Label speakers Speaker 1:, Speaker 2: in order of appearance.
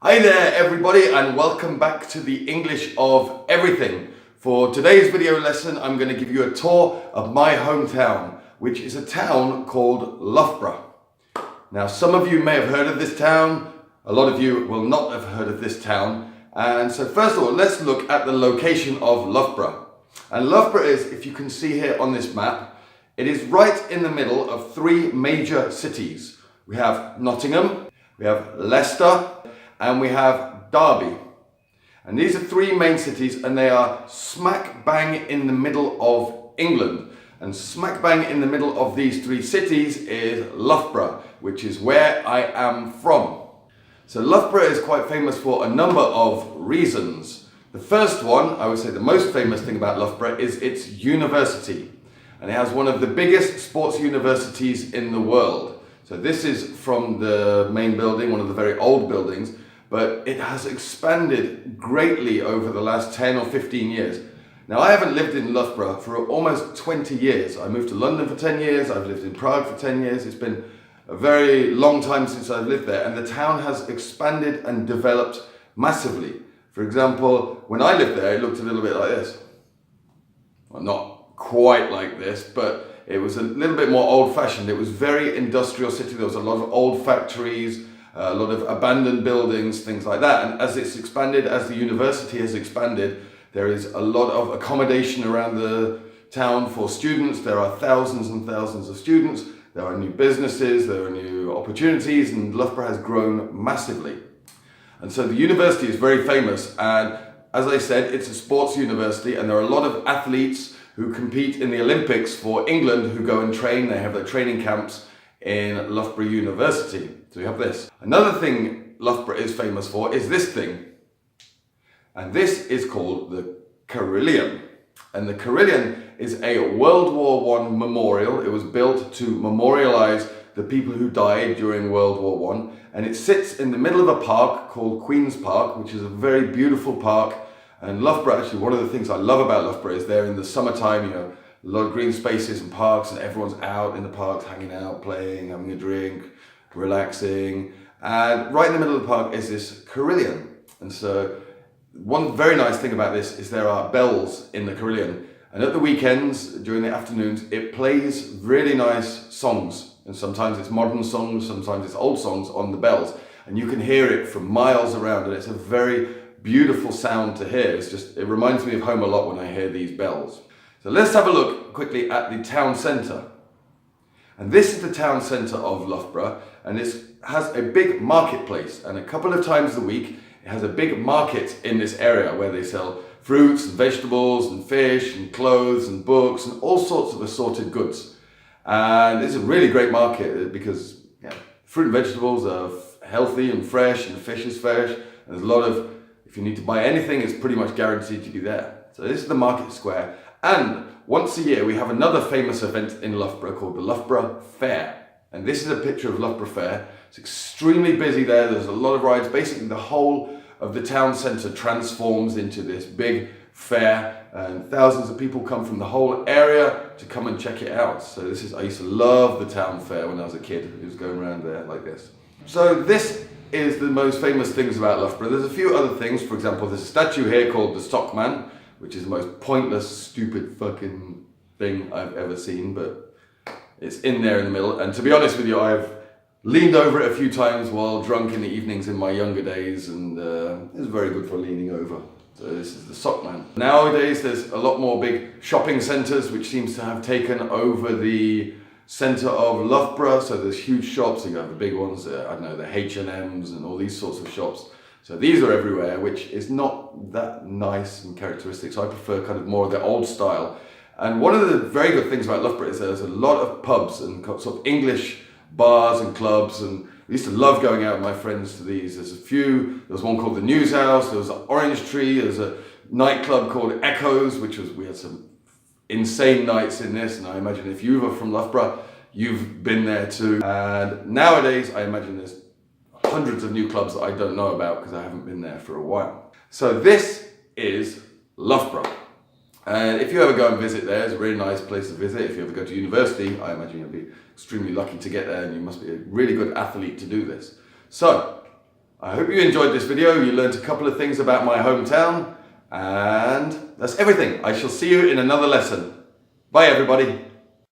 Speaker 1: Hi there everybody and welcome back to the English of Everything. For today's video lesson I'm going to give you a tour of my hometown, which is a town called Loughborough. Now some of you may have heard of this town, a lot of you will not have heard of this town, and so first of all let's look at the location of Loughborough. And Loughborough is, if you can see here on this map, it is right in the middle of three major cities. We have Nottingham, we have Leicester, and we have Derby. And these are three main cities and they are smack bang in the middle of England. And smack bang in the middle of these three cities is Loughborough, which is where I am from. So Loughborough is quite famous for a number of reasons. The first one, I would say the most famous thing about Loughborough, is its university. And it has one of the biggest sports universities in the world. So this is from the main building, one of the very old buildings, but it has expanded greatly over the last 10 or 15 years. Now I haven't lived in Loughborough for almost 20 years. I moved to London for 10 years, I've lived in Prague for 10 years. It's been a very long time since I've lived there, and the town has expanded and developed massively. For example, when I lived there, it looked a little bit like this. Well, not quite like this, but it was a little bit more old-fashioned. It was very industrial city. There was a lot of old factories, a lot of abandoned buildings, things like that. And as it's expanded, as the university has expanded, there is a lot of accommodation around the town for students. There are thousands and thousands of students. There are new businesses, there are new opportunities, and Loughborough has grown massively. And so the university is very famous. And as I said, it's a sports university, and there are a lot of athletes who compete in the Olympics for England who go and train. They have their training camps in Loughborough University. So we have this. Another thing Loughborough is famous for is this thing. And this is called the Carillon. And the Carillon is a World War I memorial. It was built to memorialize the people who died during World War I. And it sits in the middle of a park called Queen's Park, which is a very beautiful park. And Loughborough, actually, one of the things I love about Loughborough is there in the summertime, you know, a lot of green spaces and parks, and everyone's out in the parks, hanging out, playing, having a drink, relaxing. And right in the middle of the park is this Carillon. And so one very nice thing about this is there are bells in the Carillon. And at the weekends, during the afternoons, it plays really nice songs. And sometimes it's modern songs, sometimes it's old songs on the bells. And you can hear it from miles around, and it's a very beautiful sound to hear. It reminds me of home a lot when I hear these bells. So let's have a look quickly at the town centre. And this is the town centre of Loughborough, and it has a big marketplace, and a couple of times a week it has a big market in this area where they sell fruits and vegetables and fish and clothes and books and all sorts of assorted goods. And it's a really great market because fruit and vegetables are healthy and fresh, and fish is fresh, and there's a lot of, if you need to buy anything, it's pretty much guaranteed to be there. So this is the market square. And once a year we have another famous event in Loughborough called the Loughborough Fair. And this is a picture of Loughborough Fair. It's extremely busy there. There's a lot of rides. Basically the whole of the town centre transforms into this big fair, and thousands of people come from the whole area to come and check it out. So I used to love the town fair when I was a kid. It was going around there like this. So this is the most famous things about Loughborough. There's a few other things. For example, there's a statue here called the Stockman, which is the most pointless, stupid fucking thing I've ever seen, but it's in there in the middle. And to be honest with you, I've leaned over it a few times while drunk in the evenings in my younger days, and it's very good for leaning over. So this is the Stockman. Nowadays, there's a lot more big shopping centres, which seems to have taken over the centre of Loughborough. So there's huge shops. You have the big ones, I don't know, the H&Ms and all these sorts of shops. So these are everywhere, which is not that nice and characteristic. So I prefer kind of more of the old style. And one of the very good things about Loughborough is there's a lot of pubs and sort of English bars and clubs, and we used to love going out with my friends to these. There's a few. There's one called the News House. There was an Orange Tree. There's a nightclub called Echoes, we had some insane nights in this. And I imagine if you were from Loughborough, you've been there too. And nowadays, I imagine there's hundreds of new clubs that I don't know about because I haven't been there for a while. So this is Loughborough. And if you ever go and visit there, it's a really nice place to visit. If you ever go to university, I imagine you'll be extremely lucky to get there, and you must be a really good athlete to do this. So I hope you enjoyed this video. You learned a couple of things about my hometown, and that's everything. I shall see you in another lesson. Bye everybody.